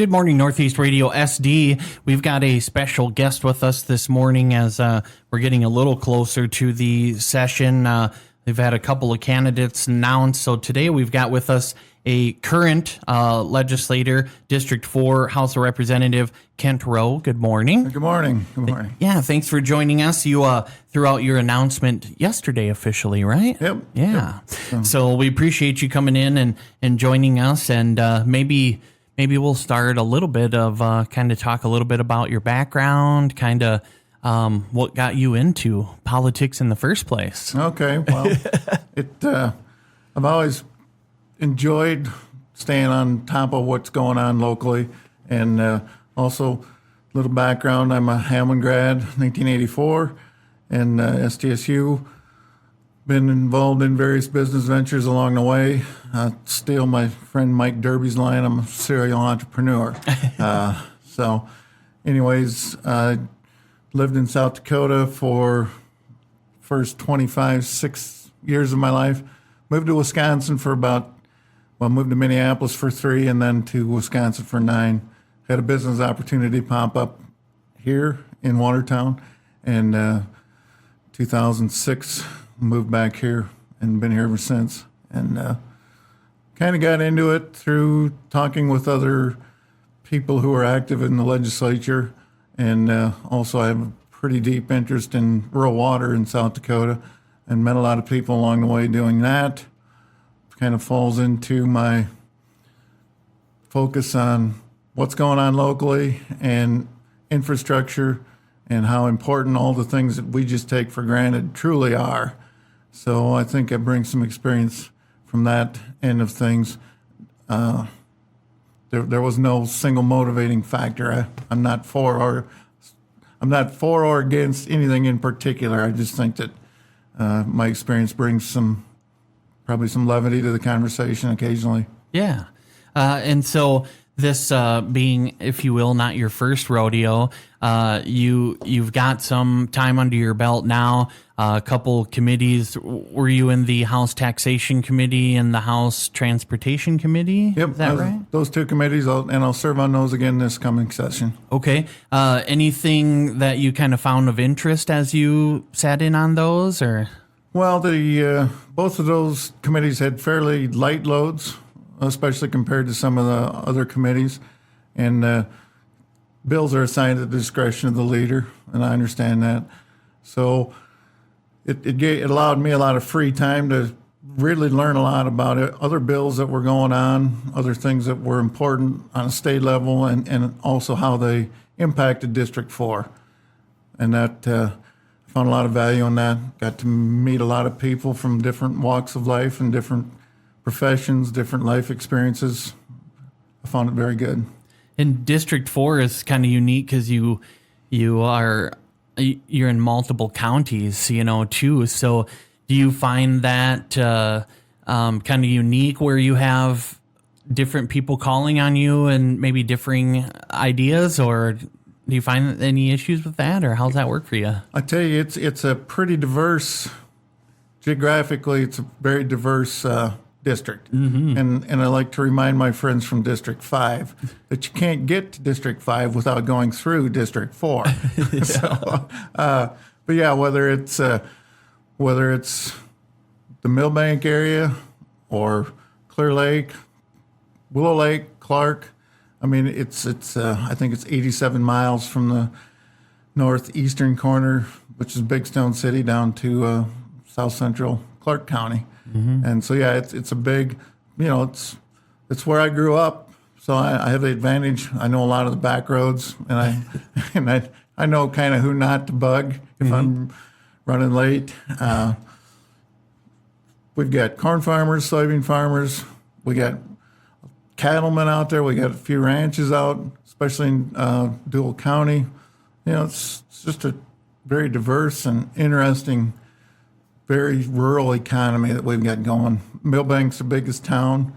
Good morning, Northeast Radio SD. We've got a special guest with us this morning as we're getting a little closer to the session. We've had a couple of candidates announced. So today we've got with us a current legislator, District 4 House of Representative Kent Roe. Good morning. Good morning. Good morning. Yeah, thanks for joining us. You threw out your announcement yesterday officially, right? Yep. Yeah. Yep. So we appreciate you coming in and joining us, and maybe we'll start a little bit of kind of talk a little bit about your background, kind of what got you into politics in the first place. Okay. Well, I've always enjoyed staying on top of what's going on locally, and also a little background. I'm a Hamlin grad, 1984, and SDSU. Been involved in various business ventures along the way. Steal my friend Mike Derby's line, I'm a serial entrepreneur. So anyways, lived in South Dakota for first 6 years of my life. Moved to Wisconsin for moved to Minneapolis for 3 and then to Wisconsin for 9. Had a business opportunity pop up here in Watertown, and 2006 moved back here and been here ever since. And kind of got into it through talking with other people who are active in the legislature, and also I have a pretty deep interest in rural water in South Dakota, and met a lot of people along the way doing that. Kind of falls into my focus on what's going on locally and infrastructure and how important all the things that we just take for granted truly are. So I think I bring some experience from that end of things. There was no single motivating factor. I'm not for or against anything in particular. I just think that my experience brings probably some levity to the conversation occasionally. Yeah. And so this being, if you will, not your first rodeo, you've got some time under your belt now, a couple committees. Were you in the House Taxation Committee and the House Transportation Committee? Yep. Is that right? Those two committees, I'll serve on those again this coming session. Okay. Anything that you kind of found of interest as you sat in on those, or? Well, both of those committees had fairly light loads, especially compared to some of the other committees. And bills are assigned at the discretion of the leader, and I understand that. So it allowed me a lot of free time to really learn a lot about it, other bills that were going on, other things that were important on a state level, and also how they impacted District 4. And that found a lot of value in that. Got to meet a lot of people from different walks of life and different professions, different life experiences. I found it very good. And District 4 is kind of unique because you're in multiple counties, too. So do you find that kind of unique where you have different people calling on you and maybe differing ideas, or do you find any issues with that, or how's that work for you? I tell you, it's a pretty diverse, geographically, it's a very diverse district. Mm-hmm. And I like to remind my friends from District 5 that you can't get to District 5 without going through District 4. Yeah. So, but yeah, whether it's the Millbank area or Clear Lake, Willow Lake, Clark, I mean, it's I think it's 87 miles from the northeastern corner, which is Big Stone City, down to south central Clark County. Mm-hmm. And so, yeah, it's a big, it's where I grew up. So I have the advantage. I know a lot of the back roads, and I know kind of who not to bug if mm-hmm. I'm running late. We've got corn farmers, soybean farmers. We got cattlemen out there. We got a few ranches out, especially in Deuel County. It's just a very diverse and interesting, very rural economy that we've got going. Millbank's the biggest town,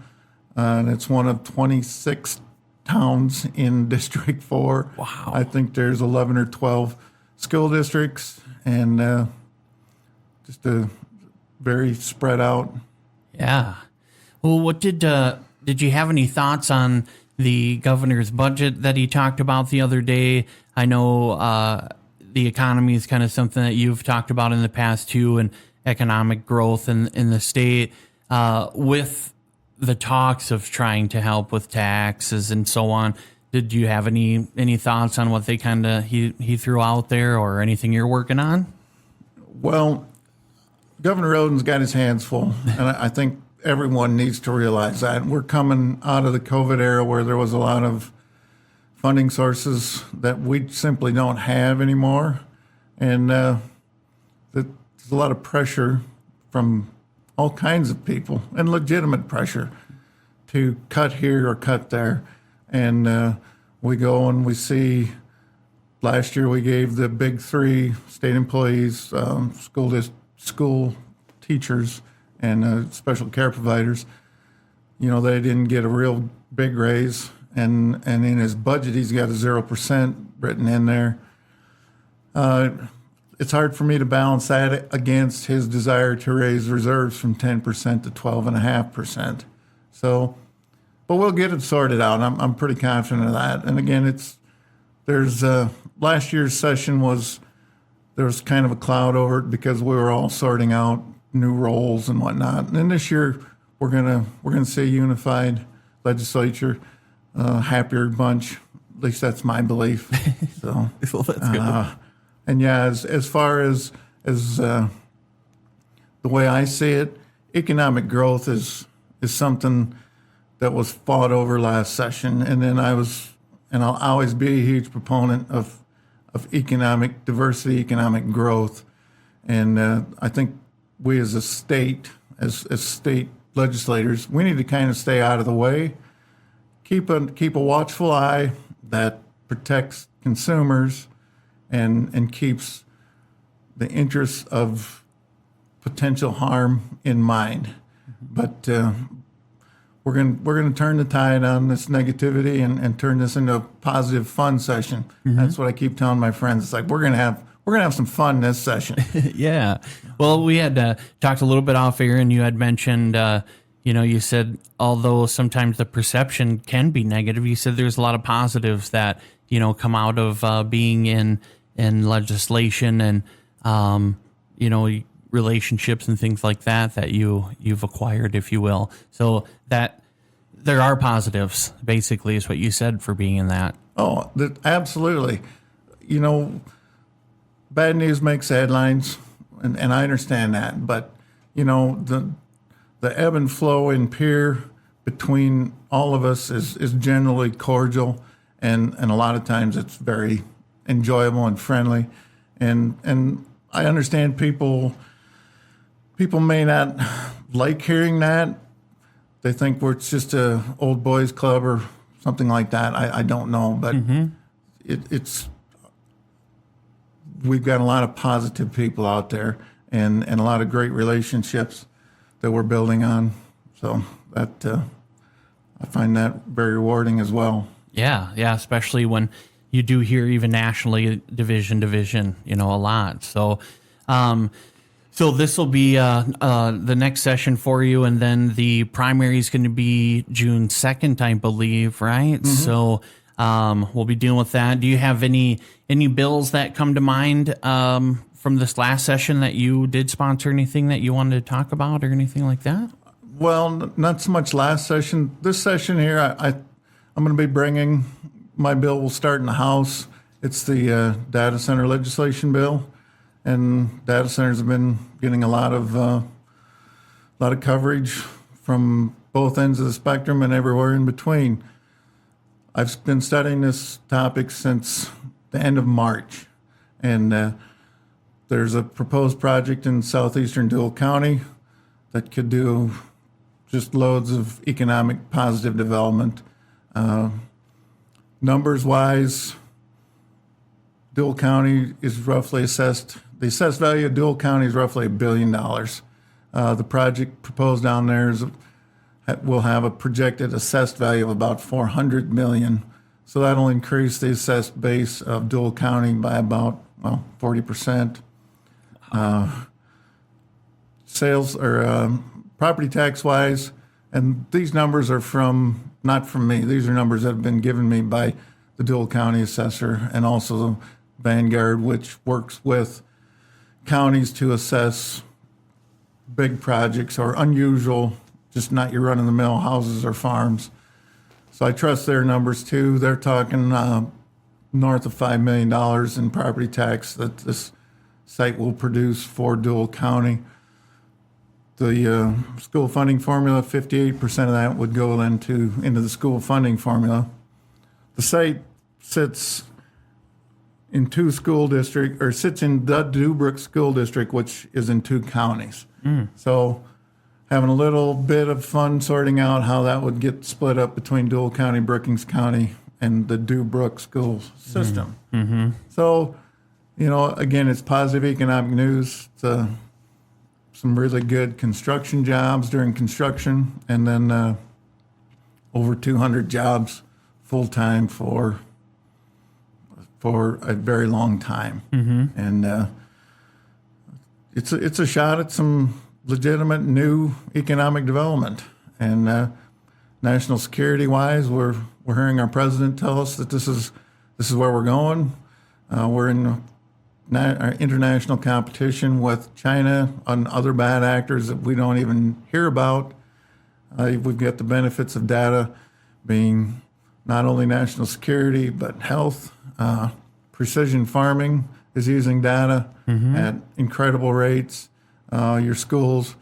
and it's one of 26 towns in District 4. Wow. I think there's 11 or 12 school districts, and just a very spread out. Yeah. Well, what did you have any thoughts on the governor's budget that he talked about the other day. I know the economy is kind of something that you've talked about in the past too, and economic growth in the state. With the talks of trying to help with taxes and so on, did you have any thoughts on what they kind of he threw out there, or anything you're working on? Well, Governor Roden's got his hands full, and I think everyone needs to realize that. We're coming out of the COVID era where there was a lot of funding sources that we simply don't have anymore, and there's a lot of pressure from all kinds of people, and legitimate pressure, to cut here or cut there. And we go and we see, last year we gave the big three state employees, school teachers, and special care providers, they didn't get a real big raise. And in his budget, he's got a 0% written in there. It's hard for me to balance that against his desire to raise reserves from 10% to 12.5%. So, but we'll get it sorted out. I'm pretty confident of that. And again, there's last year's session there was kind of a cloud over it because we were all sorting out new roles and whatnot. And then this year we're gonna see a unified legislature, happier bunch. At least that's my belief. So well, that's good. And yeah, as far as the way I see it, economic growth is something that was fought over last session, and then I'll always be a huge proponent of economic diversity, economic growth, and I think we as a state, as state legislators, we need to kind of stay out of the way, keep a watchful eye that protects consumers and keeps the interests of potential harm in mind. But we're going to turn the tide on this negativity and turn this into a positive, fun session. Mm-hmm. That's what I keep telling my friends. It's like we're going to have some fun this session. Yeah. Well, we had talked a little bit off air, and you had mentioned, you said although sometimes the perception can be negative, you said there's a lot of positives that come out of being in legislation and relationships and things like that you've acquired, if you will. So that there are positives, basically, is what you said for being in that. Oh, absolutely. Bad news makes headlines, and I understand that. But the ebb and flow in peer between all of us is generally cordial, and a lot of times it's very enjoyable and friendly, and I understand people may not like hearing that. They think it's just a old boys club or something like that. I don't know, but it's we've got a lot of positive people out there and a lot of great relationships that we're building on. So that I find that very rewarding as well. Yeah, especially when you do hear even nationally division, a lot. So, so this will be the next session for you, and then the primary is going to be June 2nd, I believe, right? Mm-hmm. So we'll be dealing with that. Do you have any bills that come to mind from this last session that you did sponsor? Anything that you wanted to talk about or anything like that? Well, not so much last session. This session here, I'm going to be bringing. My bill will start in the House. It's the data center legislation bill, and data centers have been getting a lot of coverage from both ends of the spectrum and everywhere in between. I've been studying this topic since the end of March, and there's a proposed project in southeastern Deuel County that could do just loads of economic positive development. Numbers-wise, Deuel County is roughly assessed. The assessed value of Deuel County is roughly $1 billion. The project proposed down there will have a projected assessed value of about $400 million. So that'll increase the assessed base of Deuel County by about 40%. Sales or property tax-wise, And these numbers are not from me. These are numbers that have been given me by the Deuel County assessor and also Vanguard, which works with counties to assess big projects or unusual, just not your run-of-the-mill houses or farms. So I trust their numbers too. They're talking north of $5 million in property tax that this site will produce for Deuel County. The school funding formula, 58% of that would go into the school funding formula. The site sits in sits in the Deuel School District, which is in 2 counties. So having a little bit of fun sorting out how that would get split up between Deuel County, Brookings County, and the Deuel school system. So, again, it's positive economic news. It's some really good construction jobs during construction, and then over 200 jobs full-time for a very long time. And it's a shot at some legitimate new economic development. And national security-wise, we're hearing our president tell us that this is where we're going. We're in our international competition with China and other bad actors that we don't even hear about. We've got the benefits of data being not only national security, but health. Precision farming is using data at incredible rates. Your schools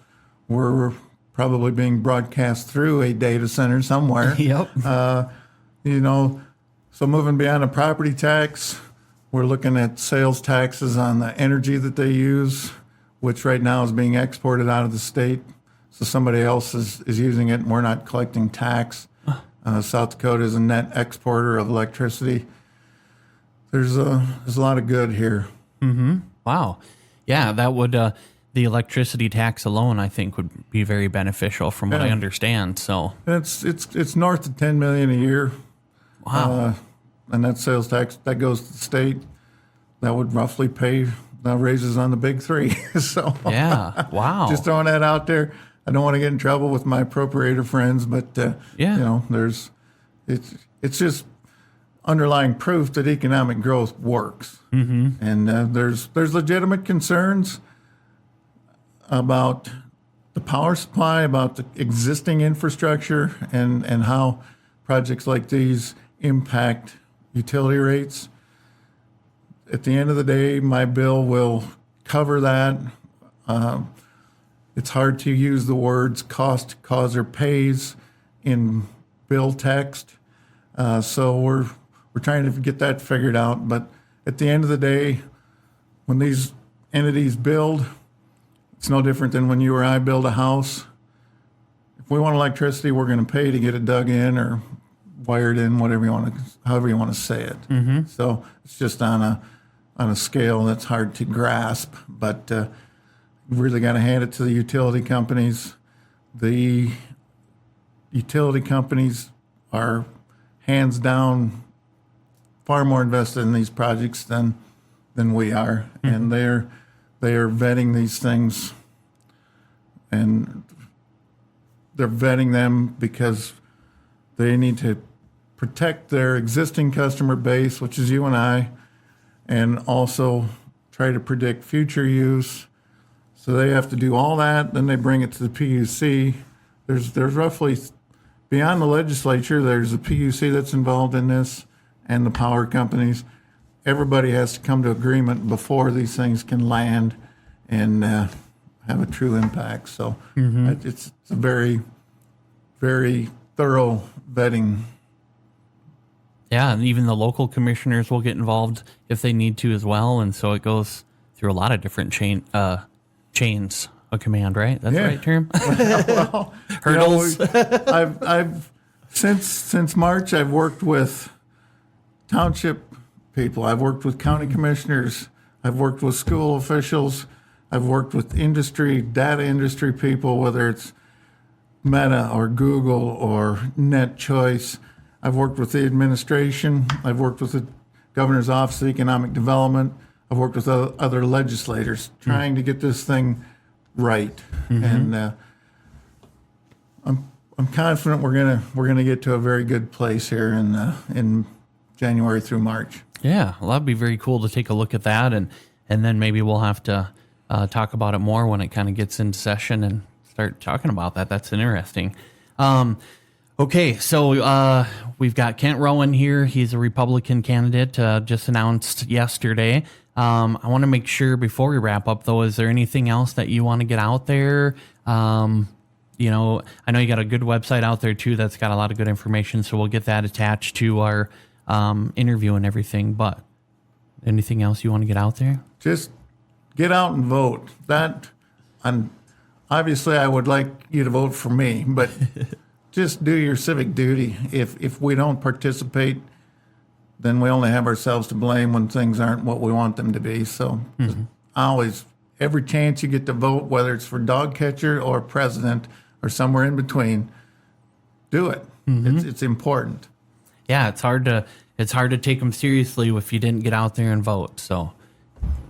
were probably being broadcast through a data center somewhere. Yep. So moving beyond a property tax, we're looking at sales taxes on the energy that they use, which right now is being exported out of the state. So somebody else is using it, and we're not collecting tax. South Dakota is a net exporter of electricity. There's a lot of good here. Wow. Yeah, that would the electricity tax alone, I think, would be very beneficial from what I understand. So it's north of $10 million a year. Wow. And that sales tax that goes to the state, that would roughly pay raises on the big 3. So yeah. Wow. Just throwing that out there. I don't want to get in trouble with my appropriator friends, but it's just underlying proof that economic growth works. And there's legitimate concerns about the power supply, about the existing infrastructure, and how projects like these impact utility rates. At the end of the day, my bill will cover that. It's hard to use the words cost, cause, or pays in bill text. So we're trying to get that figured out. But at the end of the day, when these entities build, it's no different than when you or I build a house. If we want electricity, we're going to pay to get it dug in or wired in, however you want to say it. So it's just on a scale that's hard to grasp. But you really got to hand it to the utility companies. The utility companies are hands down far more invested in these projects than we are, and they are vetting these things, and they're vetting them because they need to protect their existing customer base, which is you and I, and also try to predict future use. So they have to do all that. Then they bring it to the PUC. There's roughly, beyond the legislature, there's a PUC that's involved in this and the power companies. Everybody has to come to agreement before these things can land and have a true impact. So it's a very, very thorough vetting. Yeah, and even the local commissioners will get involved if they need to as well. And so it goes through a lot of different chains of command, right? That's the right term? Well, hurdles. I've since March, I've worked with township people. I've worked with county commissioners. I've worked with school officials. I've worked with data industry people, whether it's Meta or Google or NetChoice. I've worked with the administration. I've worked with the governor's office of economic development. I've worked with other legislators trying to get this thing right. And I'm confident we're gonna get to a very good place here in January through March. Yeah, well, that'd be very cool to take a look at that, and then maybe we'll have to talk about it more when it kind of gets into session and start talking about that. That's interesting. Okay, so we've got Kent Roe in here. He's a Republican candidate, just announced yesterday. I want to make sure before we wrap up, though, is there anything else that you want to get out there? You know, I know you got a good website out there, too, that's got a lot of good information, so we'll get that attached to our interview and everything. But anything else you want to get out there? Just get out and vote. Obviously, I would like you to vote for me, but just do your civic duty. If we don't participate, then we only have ourselves to blame when things aren't what we want them to be. So always, every chance you get to vote, whether it's for dog catcher or president or somewhere in between, do it. It's important. Yeah, it's hard to take them seriously if you didn't get out there and vote. So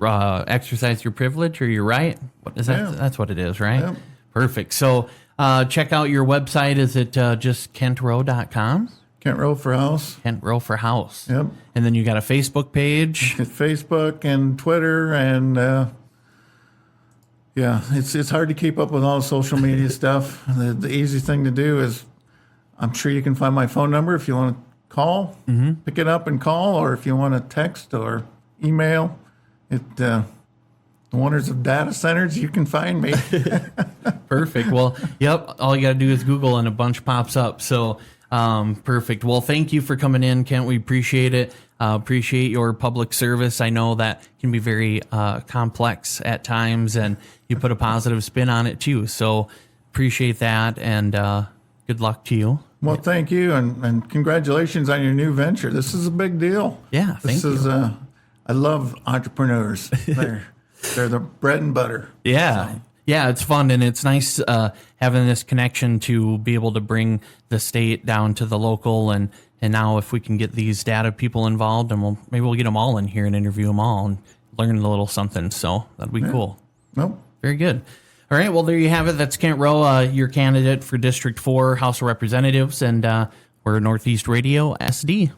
exercise your privilege or your right. What is that? Yeah. That's what it is, right? Yeah. Perfect. So check out your website. Is it just kentroe.com? Kent Roe for House. Kent Roe for House. Yep. And then you got a Facebook page. Facebook and Twitter and yeah, it's hard to keep up with all the social media stuff. The easy thing to do is, I'm sure you can find my phone number if you want to call, pick it up and call, or if you want to text or email. The wonders of data centers, you can find me. Perfect. Well, yep. All you got to do is Google and a bunch pops up. So perfect. Well, thank you for coming in, Kent. We appreciate it. Appreciate your public service. I know that can be very complex at times, and you put a positive spin on it too. So appreciate that, and good luck to you. Well, thank you, and congratulations on your new venture. This is a big deal. Yeah, thank you. I love entrepreneurs. They're the bread and butter. Yeah. So. Yeah, it's fun, and it's nice having this connection to be able to bring the state down to the local, and now if we can get these data people involved, and maybe we'll get them all in here and interview them all and learn a little something. So that'd be cool. Nope. Very good. All right, well, there you have it. That's Kent Roe, your candidate for District 4 House of Representatives, and we're Northeast Radio SD.